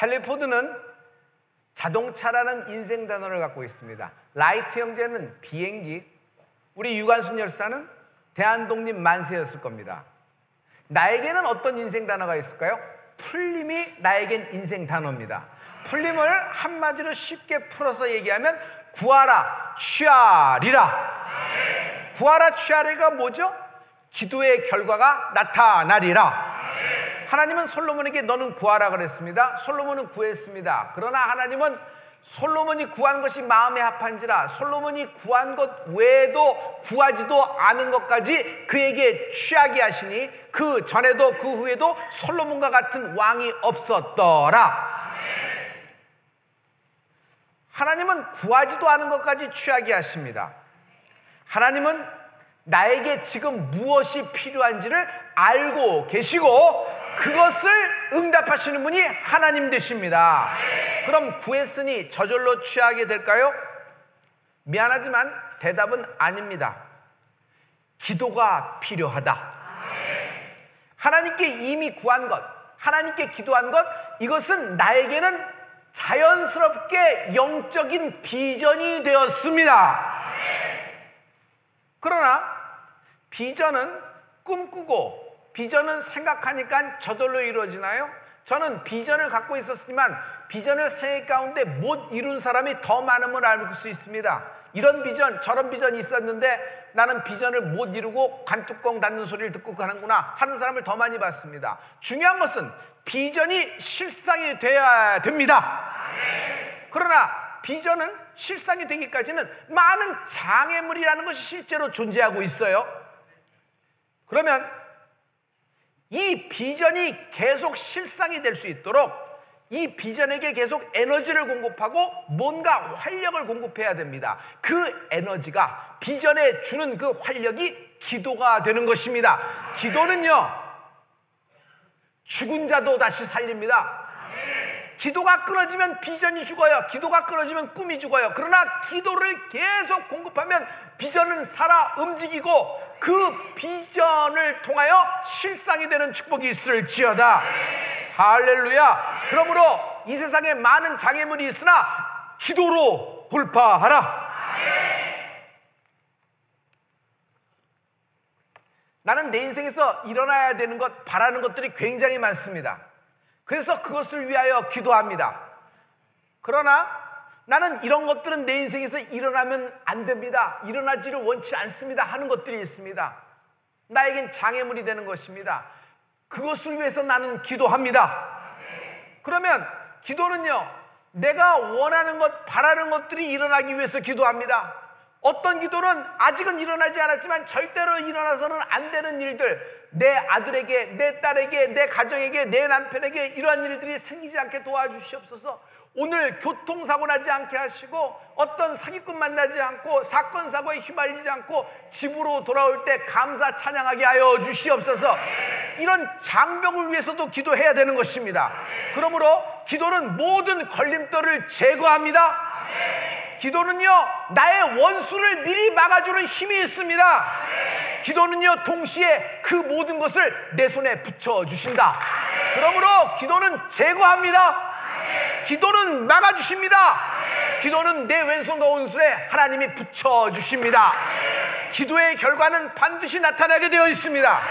헨리 포드는 자동차라는 인생 단어를 갖고 있습니다. 라이트 형제는 비행기, 우리 유관순 열사는 대한독립 만세였을 겁니다. 나에게는 어떤 인생 단어가 있을까요? 풀림이 나에겐 인생 단어입니다. 풀림을 한마디로 쉽게 풀어서 얘기하면 구하라 취하리라. 구하라 취하리가 뭐죠? 기도의 결과가 나타나리라. 하나님은 솔로몬에게 너는 구하라 그랬습니다. 솔로몬은 구했습니다. 그러나 하나님은 솔로몬이 구한 것이 마음에 합한지라 솔로몬이 구한 것 외에도 구하지도 않은 것까지 그에게 취하게 하시니 그 전에도 그 후에도 솔로몬과 같은 왕이 없었더라. 하나님은 구하지도 않은 것까지 취하게 하십니다. 하나님은 나에게 지금 무엇이 필요한지를 알고 계시고 그것을 응답하시는 분이 하나님 되십니다. 그럼 구했으니 저절로 취하게 될까요? 미안하지만 대답은 아닙니다. 기도가 필요하다. 하나님께 이미 구한 것, 하나님께 기도한 것, 이것은 나에게는 자연스럽게 영적인 비전이 되었습니다. 그러나 비전은 꿈꾸고 비전은 생각하니까 저절로 이루어지나요? 저는 비전을 갖고 있었지만 비전을 생애 가운데 못 이룬 사람이 더 많음을 알 수 있습니다. 이런 비전 저런 비전이 있었는데 나는 비전을 못 이루고 관뚜껑 닫는 소리를 듣고 가는구나 하는 사람을 더 많이 봤습니다. 중요한 것은 비전이 실상이 돼야 됩니다. 그러나 비전은 실상이 되기까지는 많은 장애물이라는 것이 실제로 존재하고 있어요. 그러면 이 비전이 계속 실상이 될 수 있도록 이 비전에게 계속 에너지를 공급하고 뭔가 활력을 공급해야 됩니다. 그 에너지가 비전에 주는 그 활력이 기도가 되는 것입니다. 기도는요, 죽은 자도 다시 살립니다. 기도가 끊어지면 비전이 죽어요. 기도가 끊어지면 꿈이 죽어요. 그러나 기도를 계속 공급하면 비전은 살아 움직이고 그 비전을 통하여 실상이 되는 축복이 있을지어다. 할렐루야. 그러므로 이 세상에 많은 장애물이 있으나 기도로 돌파하라. 나는 내 인생에서 일어나야 되는 것, 바라는 것들이 굉장히 많습니다. 그래서 그것을 위하여 기도합니다. 그러나 나는 이런 것들은 내 인생에서 일어나면 안 됩니다. 일어나지를 원치 않습니다 하는 것들이 있습니다. 나에겐 장애물이 되는 것입니다. 그것을 위해서 나는 기도합니다. 그러면 기도는요, 내가 원하는 것, 바라는 것들이 일어나기 위해서 기도합니다. 어떤 기도는 아직은 일어나지 않았지만 절대로 일어나서는 안 되는 일들, 내 아들에게, 내 딸에게, 내 가정에게, 내 남편에게 이러한 일들이 생기지 않게 도와주시옵소서. 오늘 교통사고 나지 않게 하시고 어떤 사기꾼 만나지 않고 사건 사고에 휘말리지 않고 집으로 돌아올 때 감사 찬양하게 하여 주시옵소서. 이런 장벽을 위해서도 기도해야 되는 것입니다. 그러므로 기도는 모든 걸림돌을 제거합니다. 기도는요, 나의 원수를 미리 막아주는 힘이 있습니다. 기도는요, 동시에 그 모든 것을 내 손에 붙여주신다. 그러므로 기도는 제거합니다. 기도는 막아주십니다. 기도는 내 왼손과 오른손에 하나님이 붙여주십니다. 기도의 결과는 반드시 나타나게 되어 있습니다.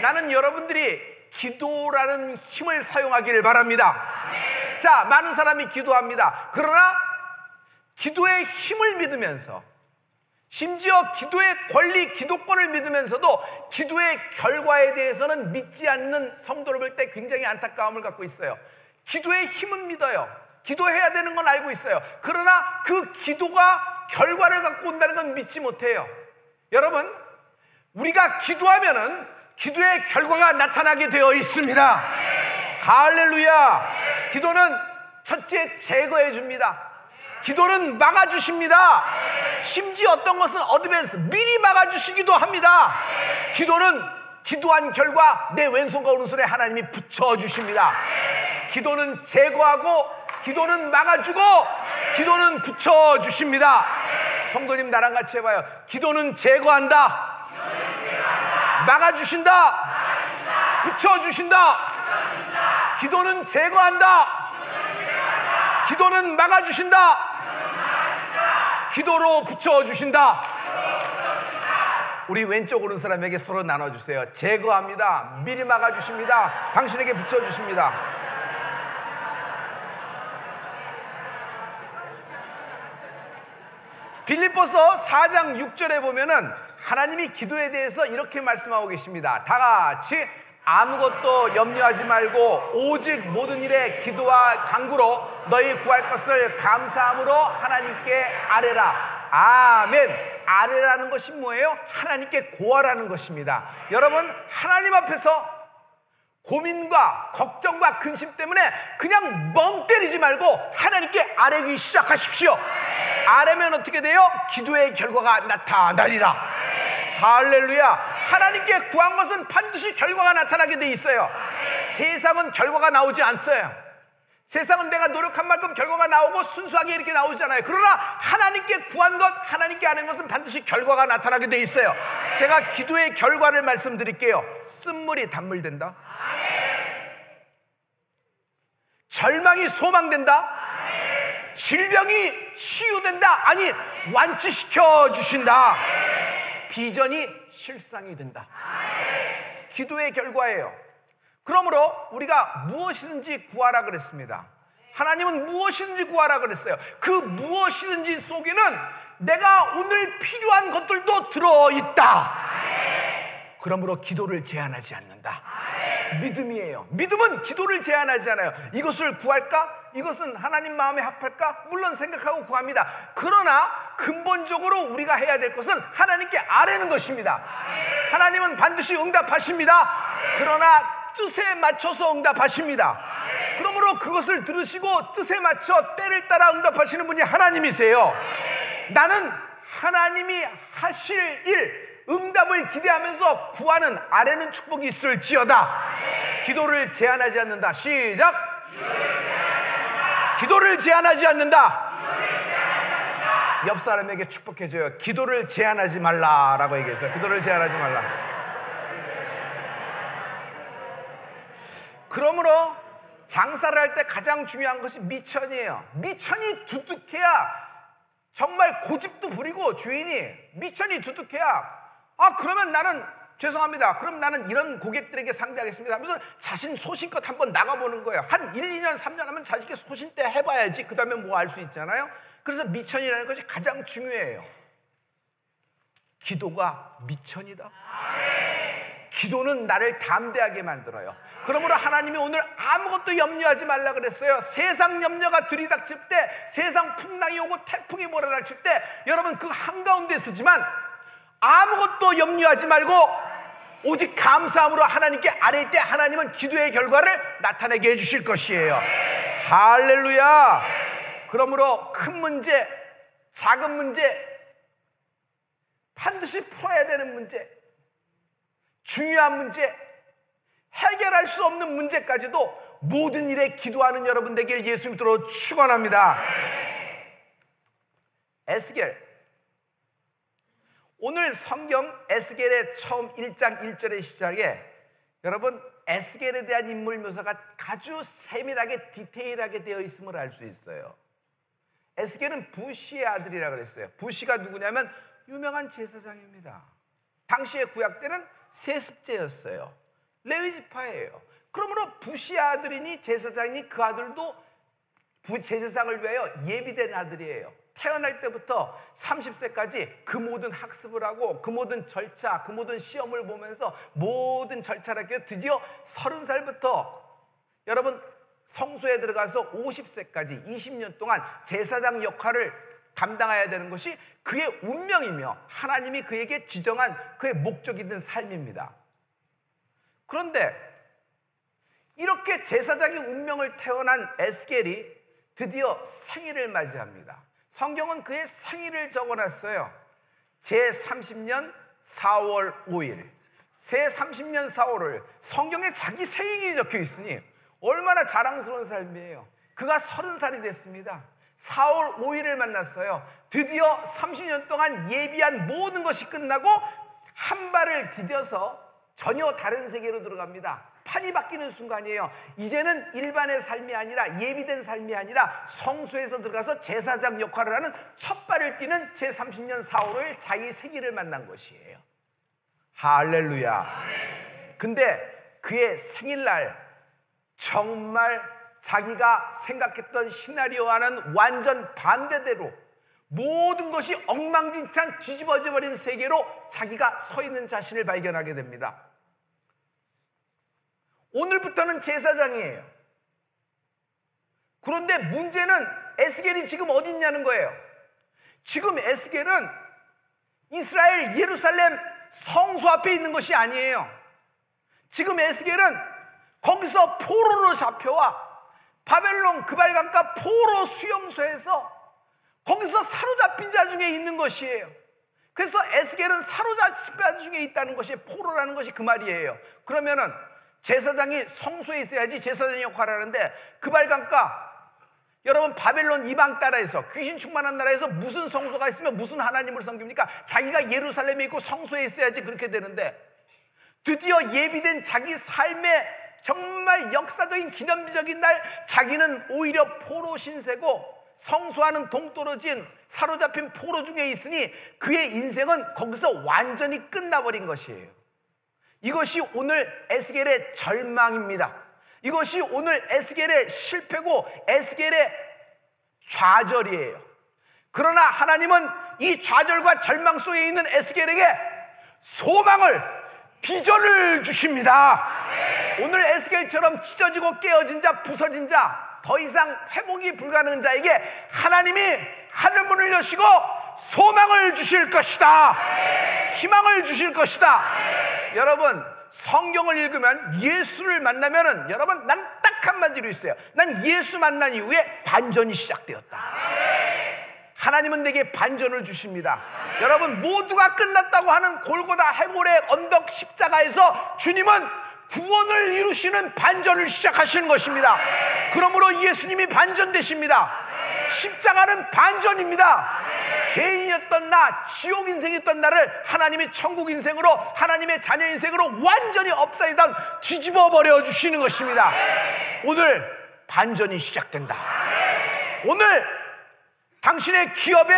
나는 여러분들이 기도라는 힘을 사용하기를 바랍니다. 자, 많은 사람이 기도합니다. 그러나 기도의 힘을 믿으면서, 심지어 기도의 권리, 기도권을 믿으면서도 기도의 결과에 대해서는 믿지 않는 성도를 볼 때 굉장히 안타까움을 갖고 있어요. 기도의 힘은 믿어요. 기도해야 되는 건 알고 있어요. 그러나 그 기도가 결과를 갖고 온다는 건 믿지 못해요. 여러분, 우리가 기도하면은 기도의 결과가 나타나게 되어 있습니다. 할렐루야. 기도는 첫째 제거해 줍니다. 기도는 막아주십니다. 심지어 어떤 것은 어드밴스, 미리 막아주시기도 합니다. 기도는 기도한 결과 내 왼손과 오른손에 하나님이 붙여주십니다. 기도는 제거하고, 기도는 막아주고, 기도는 붙여주십니다. 성도님, 나랑 같이 해봐요. 기도는 제거한다, 막아주신다, 붙여주신다. 기도는 제거한다, 기도는 막아주신다. 기도로 붙여주신다. 우리 왼쪽 오른 사람에게 서로 나눠주세요. 제거합니다. 미리 막아주십니다. 당신에게 붙여주십니다. 빌립보서 4장 6절에 보면은 하나님이 기도에 대해서 이렇게 말씀하고 계십니다. 다 같이 아무것도 염려하지 말고 오직 모든 일에 기도와 간구로 너희 구할 것을 감사함으로 하나님께 아뢰라. 아멘. 아뢰라는 것이 뭐예요? 하나님께 고하라는 것입니다. 여러분, 하나님 앞에서 고민과 걱정과 근심 때문에 그냥 멍 때리지 말고 하나님께 아뢰기 시작하십시오. 아뢰면 어떻게 돼요? 기도의 결과가 나타나리라. 할렐루야. 하나님께 구한 것은 반드시 결과가 나타나게 돼 있어요. 세상은 결과가 나오지 않어요. 세상은 내가 노력한 만큼 결과가 나오고 순수하게 이렇게 나오잖아요. 그러나 하나님께 구한 것, 하나님께 아는 것은 반드시 결과가 나타나게 돼 있어요. 제가 기도의 결과를 말씀드릴게요. 쓴물이 단물된다. 절망이 소망된다. 질병이 치유된다. 아니, 완치시켜 주신다. 비전이 실상이 된다. 기도의 결과예요. 그러므로 우리가 무엇이든지 구하라 그랬습니다. 하나님은 무엇이든지 구하라 그랬어요. 그 무엇이든지 속에는 내가 오늘 필요한 것들도 들어있다. 그러므로 기도를 제한하지 않는다. 믿음이에요. 믿음은 기도를 제한하지 않아요. 이것을 구할까? 이것은 하나님 마음에 합할까? 물론 생각하고 구합니다. 그러나 근본적으로 우리가 해야 될 것은 하나님께 아뢰는 것입니다. 하나님은 반드시 응답하십니다. 그러나 뜻에 맞춰서 응답하십니다. 그러므로 그것을 들으시고 뜻에 맞춰 때를 따라 응답하시는 분이 하나님이세요. 나는 하나님이 하실 일, 응답을 기대하면서 구하는 아뢰는 축복이 있을지어다. 기도를 제한하지 않는다. 시작. 기도를 제한하지 않는다. 옆 사람에게 축복해줘요. 기도를 제한하지 말라라고 얘기했어요. 기도를 제한하지 말라. 그러므로 장사를 할 때 가장 중요한 것이 미천이에요. 미천이 두둑해야, 정말 고집도 부리고 주인이 미천이 두둑해야, 그러면 나는 죄송합니다. 그럼 나는 이런 고객들에게 상대하겠습니다 하면서 자신 소신껏 한번 나가보는 거예요. 한 1, 2년, 3년 하면 자식의 소신대 해봐야지 그 다음에 뭐 할 수 있잖아요. 그래서 미천이라는 것이 가장 중요해요. 기도가 미천이다. 기도는 나를 담대하게 만들어요. 그러므로 하나님이 오늘 아무것도 염려하지 말라 그랬어요. 세상 염려가 들이닥칠 때, 세상 풍랑이 오고 태풍이 몰아닥칠 때 여러분 그 한가운데 서지만 아무것도 염려하지 말고 오직 감사함으로 하나님께 아뢰일 때 하나님은 기도의 결과를 나타내게 해주실 것이에요. 할렐루야. 그러므로 큰 문제, 작은 문제, 반드시 풀어야 되는 문제, 중요한 문제, 해결할 수 없는 문제까지도 모든 일에 기도하는 여러분 되길 예수 믿도록 축원합니다. 에스겔, 오늘 성경 에스겔의 처음 1장 1절의 시작에 여러분 에스겔에 대한 인물 묘사가 아주 세밀하게 디테일하게 되어 있음을 알 수 있어요. 에스겔은 부시의 아들이라고 그랬어요. 부시가 누구냐면 유명한 제사장입니다. 당시의 구약 때는 세습제였어요. 레위 지파예요. 그러므로 부시의 아들이니 제사장이니 그 아들도 제사장을 위하여 예비된 아들이에요. 태어날 때부터 30세까지 그 모든 학습을 하고 그 모든 절차, 그 모든 시험을 보면서 모든 절차를 하고 드디어 30살부터 여러분 성소에 들어가서 50세까지 20년 동안 제사장 역할을 감당해야 되는 것이 그의 운명이며 하나님이 그에게 지정한 그의 목적이 된 삶입니다. 그런데 이렇게 제사장의 운명을 태어난 에스겔이 드디어 생일을 맞이합니다. 성경은 그의 생일을 적어놨어요. 제30년 4월 5일 제30년 4월 5일 성경에 자기 생일이 적혀 있으니 얼마나 자랑스러운 삶이에요. 그가 30살이 됐습니다. 4월 5일을 만났어요. 드디어 30년 동안 예비한 모든 것이 끝나고 한 발을 디뎌서 전혀 다른 세계로 들어갑니다. 판이 바뀌는 순간이에요. 이제는 일반의 삶이 아니라, 예비된 삶이 아니라 성소에서 들어가서 제사장 역할을 하는 첫 발을 띄는 제30년 4월 5일 자기 생일을 만난 것이에요. 할렐루야. 근데 그의 생일날 정말 자기가 생각했던 시나리오와는 완전 반대대로 모든 것이 엉망진창 뒤집어져 버린 세계로 자기가 서 있는 자신을 발견하게 됩니다. 오늘부터는 제사장이에요. 그런데 문제는 에스겔이 지금 어디 있냐는 거예요. 지금 에스겔은 이스라엘 예루살렘 성소 앞에 있는 것이 아니에요. 지금 에스겔은 거기서 포로로 잡혀와 바벨론 그발강가 포로 수용소에서 거기서 사로잡힌 자 중에 있는 것이에요. 그래서 에스겔은 사로잡힌 자 중에 있다는 것이, 포로라는 것이 그 말이에요. 그러면은 제사장이 성소에 있어야지 제사장 역할을 하는데, 그발강가, 여러분 바벨론 이방 나라에서, 귀신 충만한 나라에서 무슨 성소가 있으면 무슨 하나님을 섬깁니까? 자기가 예루살렘에 있고 성소에 있어야지 그렇게 되는데, 드디어 예비된 자기 삶의 정말 역사적인 기념비적인 날, 자기는 오히려 포로 신세고 성소와는 동떨어진 사로잡힌 포로 중에 있으니 그의 인생은 거기서 완전히 끝나버린 것이에요. 이것이 오늘 에스겔의 절망입니다. 이것이 오늘 에스겔의 실패고 에스겔의 좌절이에요. 그러나 하나님은 이 좌절과 절망 속에 있는 에스겔에게 소망을, 비전을 주십니다. 오늘 에스겔처럼 찢어지고 깨어진 자, 부서진 자, 더 이상 회복이 불가능한 자에게 하나님이 하늘문을 여시고 소망을 주실 것이다. 희망을 주실 것이다. 여러분, 성경을 읽으면 예수를 만나면은, 여러분, 난 딱 한마디로 있어요. 난 예수 만난 이후에 반전이 시작되었다. 하나님은 내게 반전을 주십니다. 여러분, 모두가 끝났다고 하는 골고다 해골의 언덕 십자가에서 주님은 구원을 이루시는 반전을 시작하시는 것입니다. 그러므로 예수님이 반전 되십니다. 십자가는 반전입니다. 죄인이었던 나, 지옥 인생이었던 나를 하나님이 천국 인생으로, 하나님의 자녀 인생으로 완전히 업사이드 뒤집어 버려 주시는 것입니다. 오늘 반전이 시작된다. 오늘 당신의 기업에,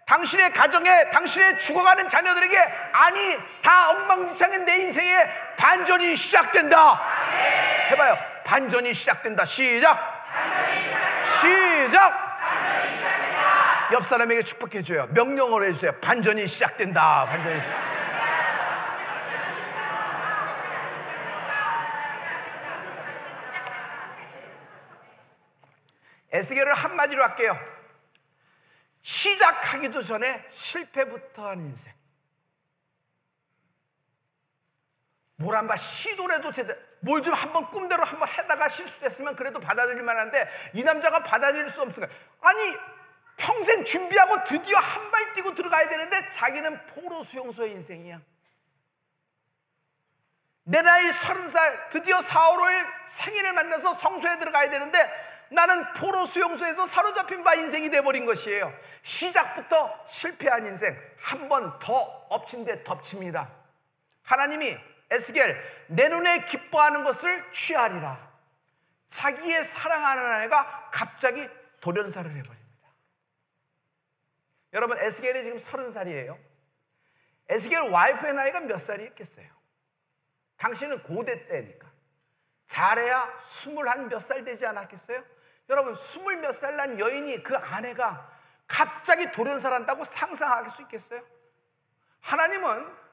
당신의 가정에, 당신의 죽어가는 자녀들에게, 아니 다 엉망진창인 내 인생에 반전이 시작된다. 해봐요. 반전이 시작된다. 시작. 시작. 옆 사람에게 축복해줘요. 명령어로 해주세요. 반전이 시작된다. 반전이 시작된다. 에스겔을 한마디로 할게요. 시작하기도 전에 실패부터 한 인생. 뭘 한번 시도를 해도 제대로, 뭘 좀 한번 꿈대로 한번 하다가 실수됐으면 그래도 받아들일 만한데, 이 남자가 받아들일 수 없으니까, 아니 평생 준비하고 드디어 한 발 뛰고 들어가야 되는데 자기는 포로 수용소의 인생이야. 내 나이 30살, 드디어 4월 5일 생일을 만나서 성소에 들어가야 되는데 나는 포로 수용소에서 사로잡힌 바 인생이 돼버린 것이에요. 시작부터 실패한 인생, 한 번 더 엎친 데 덮칩니다. 하나님이 에스겔, 내 눈에 기뻐하는 것을 취하리라. 자기의 사랑하는 아내가 갑자기 돌연사를 해버립니다. 여러분, 에스겔이 지금 30살이에요. 에스겔 와이프의 나이가 몇 살이 있겠어요? 당신은 고대 때니까 잘해야 21 몇 살 되지 않았겠어요? 여러분, 20 몇 살 난 여인이, 그 아내가 갑자기 돌연사한다고 상상할 수 있겠어요? 하나님은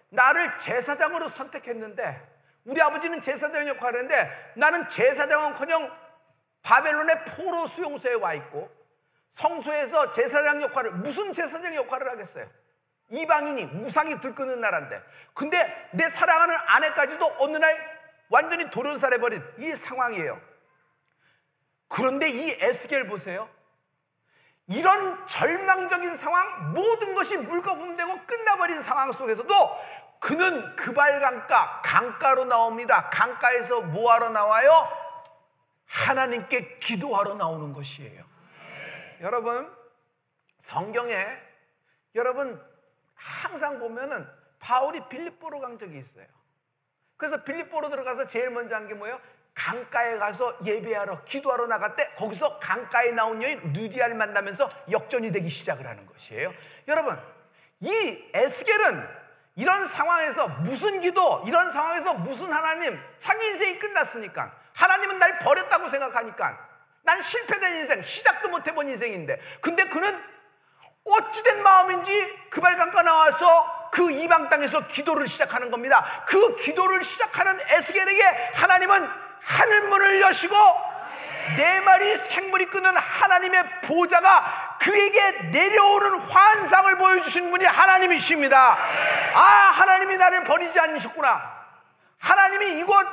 나를 제사장으로 선택했는데, 우리 아버지는 제사장 역할을 했는데 나는 제사장은커녕 바벨론의 포로 수용소에 와 있고 성소에서 제사장 역할을, 무슨 제사장 역할을 하겠어요? 이방인이 우상이 들끄는 나라인데. 근데 내 사랑하는 아내까지도 어느 날 완전히 돌연사해버린 이 상황이에요. 그런데 이 에스겔 보세요. 이런 절망적인 상황, 모든 것이 물거품되고 끝나버린 상황 속에서도 그는 그발강가, 강가로 나옵니다. 강가에서 뭐하러 나와요? 하나님께 기도하러 나오는 것이에요. 여러분, 성경에 여러분 항상 보면은 바울이 빌립보로 간 적이 있어요. 그래서 빌립보로 들어가서 제일 먼저 한 게 뭐예요? 강가에 가서 예배하러 기도하러 나갔대. 거기서 강가에 나온 여인 루디아를 만나면서 역전이 되기 시작을 하는 것이에요. 여러분, 이 에스겔은 이런 상황에서 무슨 기도, 이런 상황에서 무슨 하나님, 자기 인생이 끝났으니까, 하나님은 날 버렸다고 생각하니까, 난 실패된 인생, 시작도 못 해본 인생인데, 근데 그는 어찌된 마음인지 그발강가 나와서 그 이방 땅에서 기도를 시작하는 겁니다. 그 기도를 시작하는 에스겔에게 하나님은 하늘문을 여시고 네 마리 생물이 끄는 하나님의 보좌가 그에게 내려오는 환상을 보여주신 분이 하나님이십니다. 아, 하나님이 나를 버리지 않으셨구나. 하나님이 이곳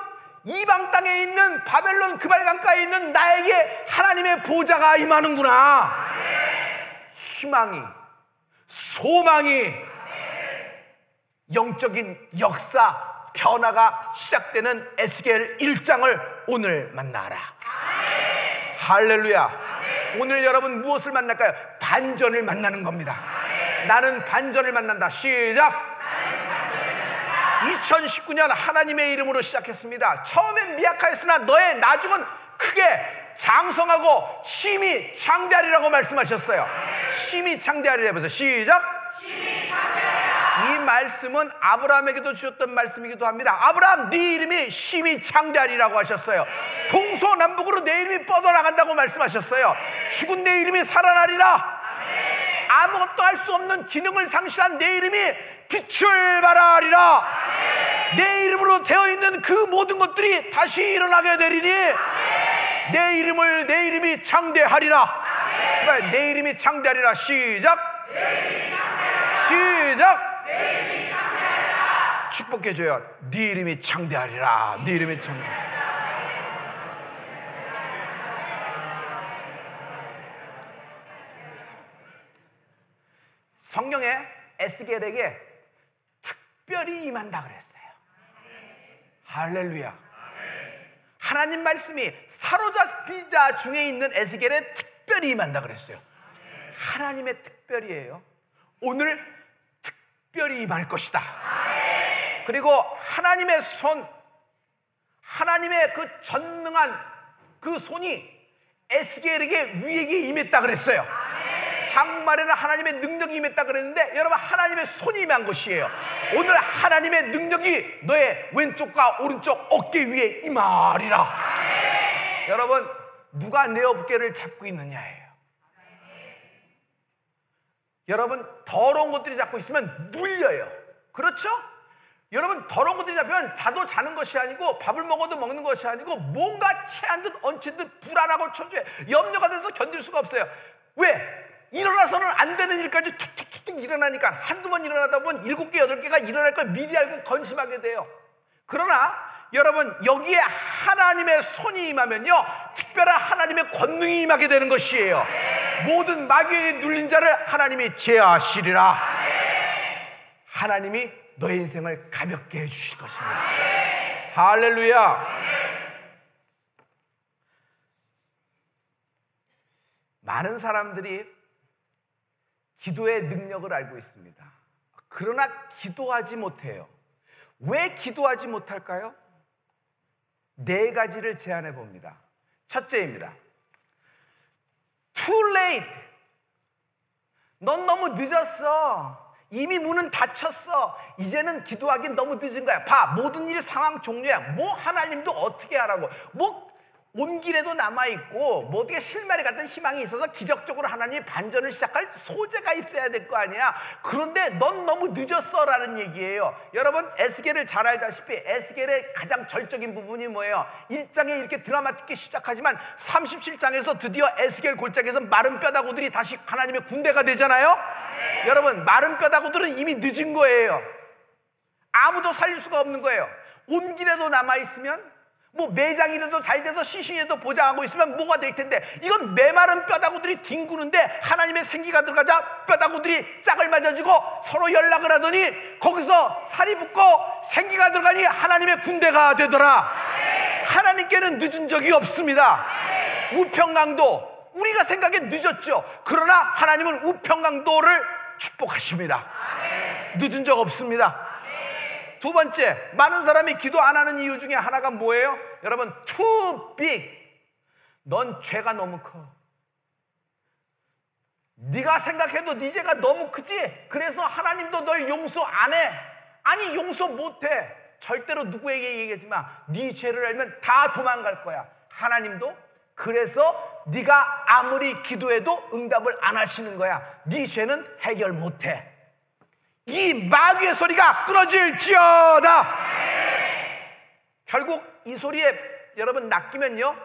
이방 땅에 있는 바벨론 그발강가에 있는 나에게 하나님의 보좌가 임하는구나. 희망이, 소망이, 영적인 역사, 변화가 시작되는 에스겔 1장을 오늘 만나라. 할렐루야. 오늘 여러분 무엇을 만날까요? 반전을 만나는 겁니다. 나는 반전을 만난다. 시작. 2019년 하나님의 이름으로 시작했습니다. 처음엔 미약하였으나 너의 나중은 크게 장성하고 심히 창대하리라고 말씀하셨어요. 심히 창대하리라 해보세요. 시작. 이 말씀은 아브라함에게도 주셨던 말씀이기도 합니다. 아브라함, 네 이름이 심히 창대하리라고 하셨어요. 동서남북으로 내 이름이 뻗어나간다고 말씀하셨어요. 죽은 내 이름이 살아나리라. 아무것도 할 수 없는 기능을 상실한 내 이름이 빛을 발하리라. 내 이름으로 되어 있는 그 모든 것들이 다시 일어나게 되리니 내 이름이 창대하리라. 내 이름이 창대하리라. 시작. 시작. 축복해줘요. 네 이름이 창대하리라. 네 이름이 창대하리라. 성경에 에스겔에게 특별히 임한다 그랬어요. 할렐루야. 하나님 말씀이 사로잡힌 자 중에 있는 에스겔에 특별히 임한다 그랬어요. 하나님의 특별이에요. 오늘 특별히 임할 것이다. 그리고 하나님의 손, 하나님의 그 전능한 그 손이 에스겔에게 위에게 임했다 그랬어요. 한국말에는 하나님의 능력이 임했다 그랬는데 여러분, 하나님의 손이 임한 것이에요. 오늘 하나님의 능력이 너의 왼쪽과 오른쪽 어깨 위에 임하리라. 여러분, 누가 내 어깨를 잡고 있느냐예요. 여러분, 더러운 것들이 잡고 있으면 눌려요. 그렇죠? 여러분, 더러운 것들이 잡히면 자도 자는 것이 아니고 밥을 먹어도 먹는 것이 아니고 뭔가 체한 듯 얹힌 듯 불안하고 초조해, 염려가 돼서 견딜 수가 없어요. 왜? 일어나서는 안 되는 일까지 툭툭툭툭 일어나니까 한두 번 일어나다 보면 7개, 8개가 일어날 걸 미리 알고 건심하게 돼요. 그러나 여러분, 여기에 하나님의 손이 임하면요, 특별한 하나님의 권능이 임하게 되는 것이에요. 모든 마귀에게 눌린 자를 하나님이 제하시리라. 하나님이 너의 인생을 가볍게 해주실 것입니다. 할렐루야. 많은 사람들이 기도의 능력을 알고 있습니다. 그러나 기도하지 못해요. 왜 기도하지 못할까요? 4가지를 제안해 봅니다. 첫째입니다. Too late. 넌 너무 늦었어. 이미 문은 닫혔어. 이제는 기도하긴 너무 늦은 거야. 봐, 모든 일이 상황 종료야. 뭐 하나님도 어떻게 하라고. 뭐 온 길에도 남아있고 뭐 어떻게 실마리 같은 희망이 있어서 기적적으로 하나님이 반전을 시작할 소재가 있어야 될 거 아니야. 그런데 넌 너무 늦었어 라는 얘기예요. 여러분, 에스겔을 잘 알다시피 에스겔의 가장 절적인 부분이 뭐예요? 1장에 이렇게 드라마틱하게 시작하지만 37장에서 드디어 에스겔 골짜기에서 마른 뼈다구들이 다시 하나님의 군대가 되잖아요. 여러분, 마른 뼈다구들은 이미 늦은 거예요. 아무도 살릴 수가 없는 거예요. 온 길에도 남아있으면, 뭐 매장이라도 잘 돼서 시신에도 보장하고 있으면 뭐가 될 텐데, 이건 메마른 뼈다구들이 뒹구는데 하나님의 생기가 들어가자 뼈다구들이 짝을 맞아주고 서로 연락을 하더니 거기서 살이 붙고 생기가 들어가니 하나님의 군대가 되더라. 하나님께는 늦은 적이 없습니다. 우평강도, 우리가 생각에 늦었죠. 그러나 하나님은 우평강도를 축복하십니다. 늦은 적 없습니다. 두 번째, 많은 사람이 기도 안 하는 이유 중에 하나가 뭐예요? 여러분, too big. 넌 죄가 너무 커. 네가 생각해도 네 죄가 너무 크지? 그래서 하나님도 널 용서 안 해. 아니, 용서 못 해. 절대로 누구에게 얘기하지 마. 네 죄를 알면 다 도망갈 거야. 하나님도 그래서 네가 아무리 기도해도 응답을 안 하시는 거야. 네 죄는 해결 못 해. 이 마귀의 소리가 끊어질지어다. 결국 이 소리에 여러분 낚이면요,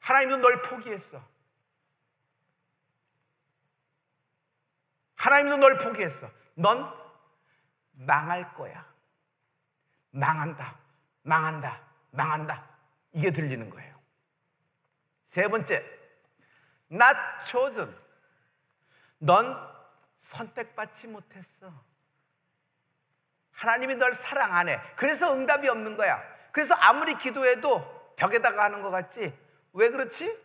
하나님도 널 포기했어. 하나님도 널 포기했어. 넌 망할 거야. 망한다, 망한다, 망한다. 이게 들리는 거예요. 세 번째, not chosen. 넌 선택받지 못했어. 하나님이 널 사랑 안 해. 그래서 응답이 없는 거야. 그래서 아무리 기도해도 벽에다가 하는 것 같지? 왜 그렇지?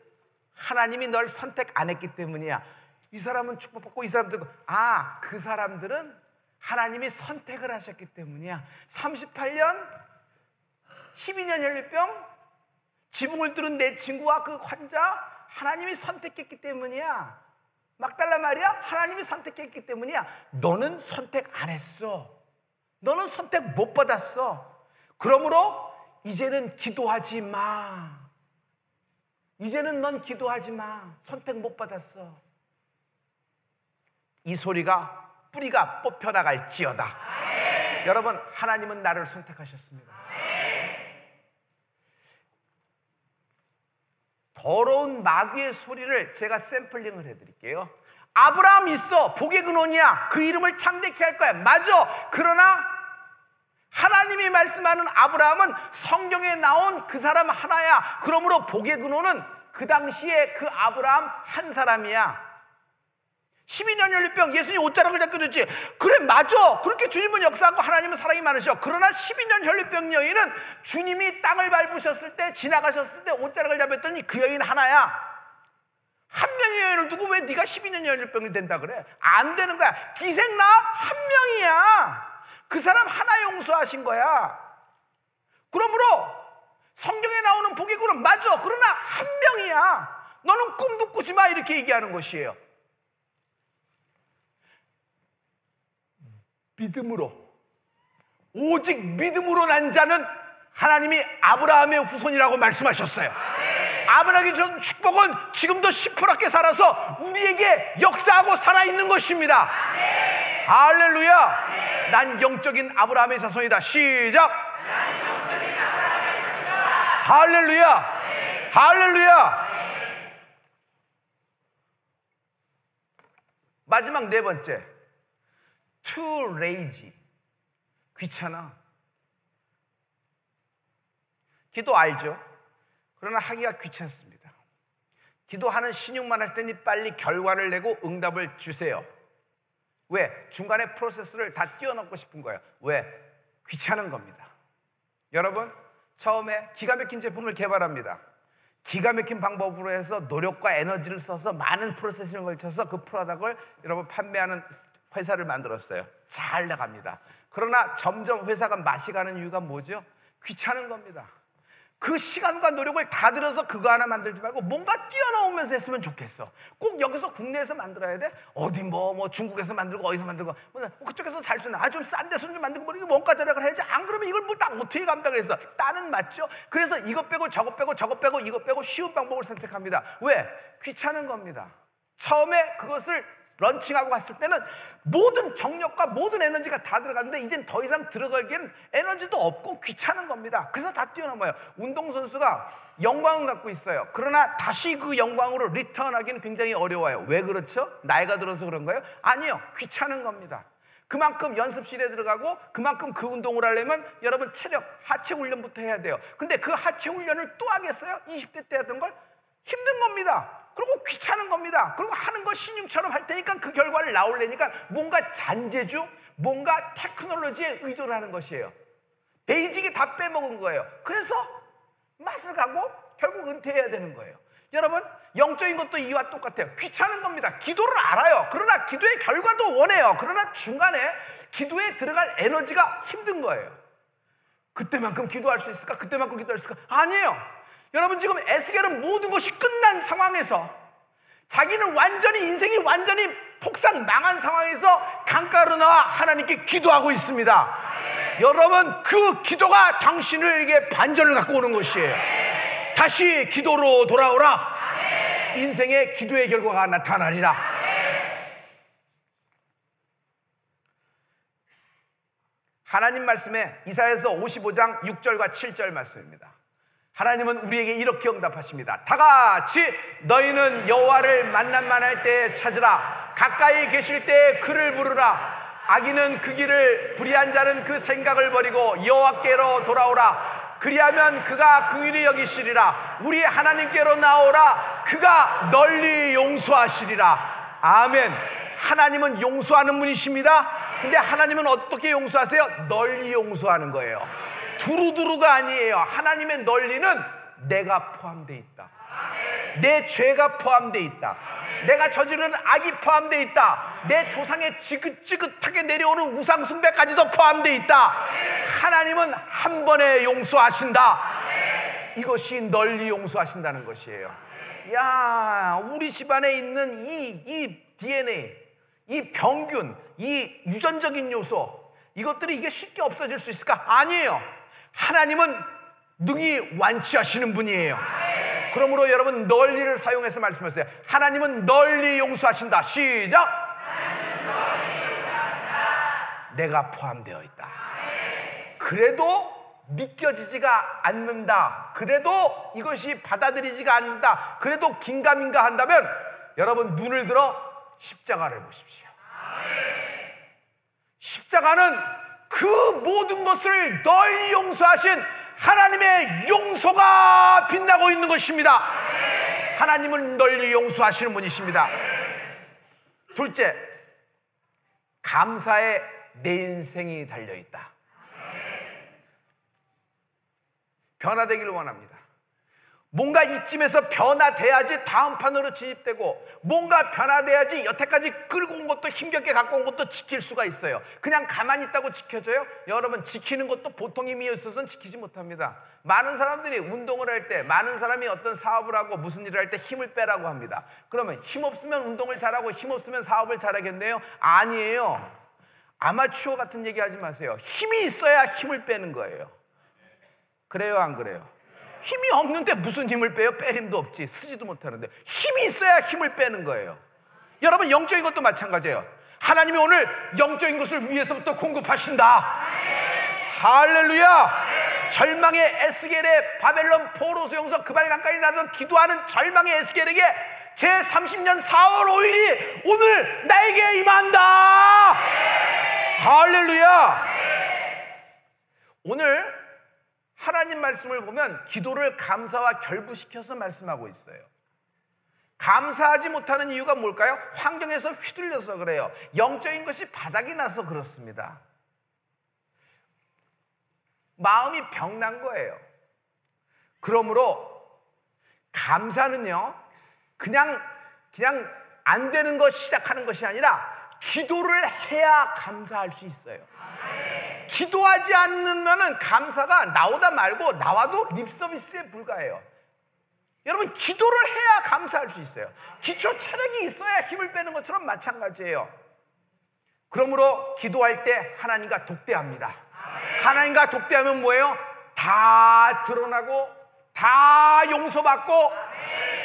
하나님이 널 선택 안 했기 때문이야. 이 사람은 축복받고 이 사람들은, 그 사람들은 하나님이 선택을 하셨기 때문이야. 38년 12년 혈류병 지붕을 뚫은 내 친구와 그 환자, 하나님이 선택했기 때문이야. 막달라 마리아, 하나님이 선택했기 때문이야. 너는 선택 안 했어. 너는 선택 못 받았어. 그러므로 이제는 기도하지 마. 이제는 넌 기도하지 마. 선택 못 받았어. 이 소리가 뿌리가 뽑혀나갈지어다. 여러분, 하나님은 나를 선택하셨습니다. 더러운 마귀의 소리를 제가 샘플링을 해드릴게요. 아브라함 있어. 복의 근원이야. 그 이름을 창대케 할 거야. 맞아. 그러나 하나님이 말씀하는 아브라함은 성경에 나온 그 사람 하나야. 그러므로 복의 근원은 그 당시에 그 아브라함 한 사람이야. 12년 혈류병, 예수님 옷자락을 잡게 됐지. 그래, 맞아. 그렇게 주님은 역사하고 하나님은 사랑이 많으셔. 그러나 12년 혈류병 여인은 주님이 땅을 밟으셨을 때, 지나가셨을 때 옷자락을 잡았더니 그 여인 하나야. 한 명의 여인을 두고 왜 네가 12년 혈류병이 된다 그래? 안 되는 거야. 기생나 한 명이야. 그 사람 하나 용서하신 거야. 그러므로 성경에 나오는 복의 근원 맞아. 그러나 한 명이야. 너는 꿈도 꾸지 마. 이렇게 얘기하는 것이에요. 믿음으로, 오직 믿음으로 난 자는 하나님이 아브라함의 후손이라고 말씀하셨어요. 아브라함의 전 축복은 지금도 시퍼렇게 살아서 우리에게 역사하고 살아있는 것입니다. 할렐루야. 난 영적인 아브라함의 자손이다. 시작. 할렐루야. 할렐루야. 마지막 네 번째, too lazy. 귀찮아. 기도 알죠? 그러나 하기가 귀찮습니다. 기도하는 신용만 할 때니 빨리 결과를 내고 응답을 주세요. 왜? 중간에 프로세스를 다 띄워넣고 싶은 거예요. 왜? 귀찮은 겁니다. 여러분, 처음에 기가 막힌 제품을 개발합니다. 기가 막힌 방법으로 해서 노력과 에너지를 써서 많은 프로세스를 걸쳐서 그 프로덕을 여러분 판매하는 회사를 만들었어요. 잘 나갑니다. 그러나 점점 회사가 맛이 가는 이유가 뭐죠? 귀찮은 겁니다. 그 시간과 노력을 다 들여서 그거 하나 만들지 말고 뭔가 뛰어넘으면서 했으면 좋겠어. 꼭 여기서 국내에서 만들어야 돼? 어디 뭐 중국에서 만들고 어디서 만들고 그쪽에서 잘 쓰나? 좀 싼 데서 좀 만들고 이거 원가 절약을 해야지. 안 그러면 이걸 뭐 딱 어떻게 감당해서? 딴은 맞죠? 그래서 이것 빼고 저것 빼고 저것 빼고 이것 빼고 쉬운 방법을 선택합니다. 왜? 귀찮은 겁니다. 처음에 그것을 런칭하고 갔을 때는 모든 정력과 모든 에너지가 다 들어갔는데 이젠 더 이상 들어가기엔 에너지도 없고 귀찮은 겁니다. 그래서 다 뛰어넘어요. 운동선수가 영광을 갖고 있어요. 그러나 다시 그 영광으로 리턴하기는 굉장히 어려워요. 왜 그렇죠? 나이가 들어서 그런 거예요? 아니요. 귀찮은 겁니다. 그만큼 연습실에 들어가고 그만큼 그 운동을 하려면 여러분 체력, 하체 훈련부터 해야 돼요. 근데 그 하체 훈련을 또 하겠어요? 20대 때 하던 걸? 힘든 겁니다. 그리고 귀찮은 겁니다. 그리고 하는 거 신용처럼 할 테니까 그 결과를 나오려니까 뭔가 잔재주, 뭔가 테크놀로지에 의존을 하는 것이에요. 베이직이 다 빼먹은 거예요. 그래서 맛을 가고 결국 은퇴해야 되는 거예요. 여러분, 영적인 것도 이와 똑같아요. 귀찮은 겁니다. 기도를 알아요. 그러나 기도의 결과도 원해요. 그러나 중간에 기도에 들어갈 에너지가 힘든 거예요. 그때만큼 기도할 수 있을까? 그때만큼 기도할 수 있을까? 아니에요. 여러분, 지금 에스겔은 모든 것이 끝난 상황에서, 자기는 완전히, 인생이 완전히 폭삭 망한 상황에서 강가로 나와 하나님께 기도하고 있습니다. 여러분, 그 기도가 당신에게 반전을 갖고 오는 것이에요. 다시 기도로 돌아오라. 인생의 기도의 결과가 나타나리라. 하나님 말씀에 이사야서 55장 6절과 7절 말씀입니다. 하나님은 우리에게 이렇게 응답하십니다. 다 같이 너희는 여호와를 만난만 할 때 찾으라. 가까이 계실 때 그를 부르라. 악인은 그 길을, 불의한 자는 그 생각을 버리고 여호와께로 돌아오라. 그리하면 그가 긍휼히 여기시리라. 우리 하나님께로 나오라. 그가 널리 용서하시리라. 아멘. 하나님은 용서하는 분이십니다. 근데 하나님은 어떻게 용서하세요? 널리 용서하는 거예요. 두루두루가 아니에요. 하나님의 널리는 내가 포함되어 있다. 내 죄가 포함되어 있다. 내가 저지른 악이 포함되어 있다. 내 조상의 지긋지긋하게 내려오는 우상숭배까지도 포함되어 있다. 하나님은 한 번에 용서하신다. 이것이 널리 용서하신다는 것이에요. 야, 우리 집안에 있는 이 DNA, 이 병균, 이 유전적인 요소, 이것들이 이게 쉽게 없어질 수 있을까? 아니에요. 하나님은 능히 완치하시는 분이에요. 그러므로 여러분, 널리를 사용해서 말씀하세요. 하나님은 널리 용서하신다. 시작. 내가 포함되어 있다. 그래도 믿겨지지가 않는다. 그래도 이것이 받아들이지가 않는다. 그래도 긴가민가 한다면 여러분, 눈을 들어 십자가를 보십시오. 십자가는 그 모든 것을 널리 용서하신 하나님의 용서가 빛나고 있는 것입니다. 하나님은 널리 용서하시는 분이십니다. 둘째, 감사에 내 인생이 달려있다. 변화되기를 원합니다. 뭔가 이쯤에서 변화돼야지 다음 판으로 진입되고, 뭔가 변화돼야지 여태까지 끌고 온 것도, 힘겹게 갖고 온 것도 지킬 수가 있어요. 그냥 가만히 있다고 지켜져요? 여러분, 지키는 것도 보통 힘이 있어서는 지키지 못합니다. 많은 사람들이 운동을 할 때, 많은 사람이 어떤 사업을 하고 무슨 일을 할 때 힘을 빼라고 합니다. 그러면 힘 없으면 운동을 잘하고 힘 없으면 사업을 잘하겠네요? 아니에요. 아마추어 같은 얘기 하지 마세요. 힘이 있어야 힘을 빼는 거예요. 그래요, 안 그래요? 힘이 없는데 무슨 힘을 빼요? 뺄 힘도 없지. 쓰지도 못하는데. 힘이 있어야 힘을 빼는 거예요. 여러분, 영적인 것도 마찬가지예요. 하나님이 오늘 영적인 것을 위에서부터 공급하신다. 할렐루야. 절망의 에스겔의 바벨론 포로 수용소 그발강까지 나서 기도하는 절망의 에스겔에게 제30년 4월 5일이 오늘 나에게 임한다. 할렐루야. 오늘 하나님 말씀을 보면 기도를 감사와 결부시켜서 말씀하고 있어요. 감사하지 못하는 이유가 뭘까요? 환경에서 휘둘려서 그래요. 영적인 것이 바닥이 나서 그렇습니다. 마음이 병난 거예요. 그러므로 감사는요, 그냥 안 되는 것 시작하는 것이 아니라 기도를 해야 감사할 수 있어요. 기도하지 않으면 감사가 나오다 말고 나와도 립서비스에 불과해요. 여러분, 기도를 해야 감사할 수 있어요. 기초 체력이 있어야 힘을 빼는 것처럼 마찬가지예요. 그러므로 기도할 때 하나님과 독대합니다. 하나님과 독대하면 뭐예요? 다 드러나고 다 용서받고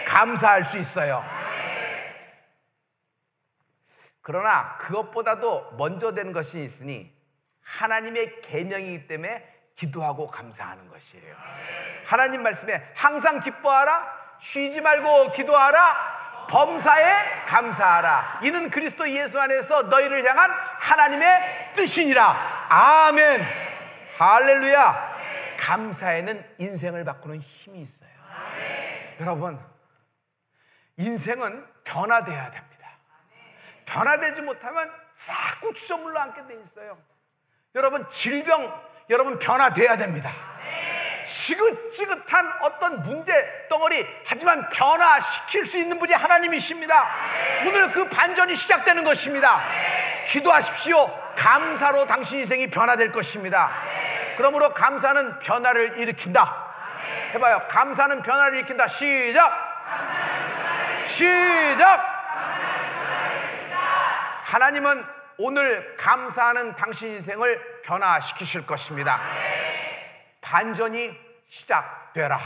감사할 수 있어요. 그러나 그것보다도 먼저 되는 것이 있으니 하나님의 계명이기 때문에 기도하고 감사하는 것이에요. 하나님 말씀에 항상 기뻐하라, 쉬지 말고 기도하라, 범사에 감사하라. 이는 그리스도 예수 안에서 너희를 향한 하나님의 뜻이니라. 아멘. 할렐루야. 감사에는 인생을 바꾸는 힘이 있어요. 여러분, 인생은 변화돼야 됩니다. 변화되지 못하면 자꾸 주저물러 앉게 돼 있어요. 여러분, 질병, 여러분 변화돼야 됩니다. 지긋지긋한 어떤 문제 덩어리, 하지만 변화시킬 수 있는 분이 하나님이십니다. 오늘 그 반전이 시작되는 것입니다. 기도하십시오. 감사로 당신 인생이 변화될 것입니다. 그러므로 감사는 변화를 일으킨다. 해봐요. 감사는 변화를 일으킨다. 시작. 시작. 하나님은 오늘 감사하는 당신 인생을 변화시키실 것입니다. 반전이 시작되라.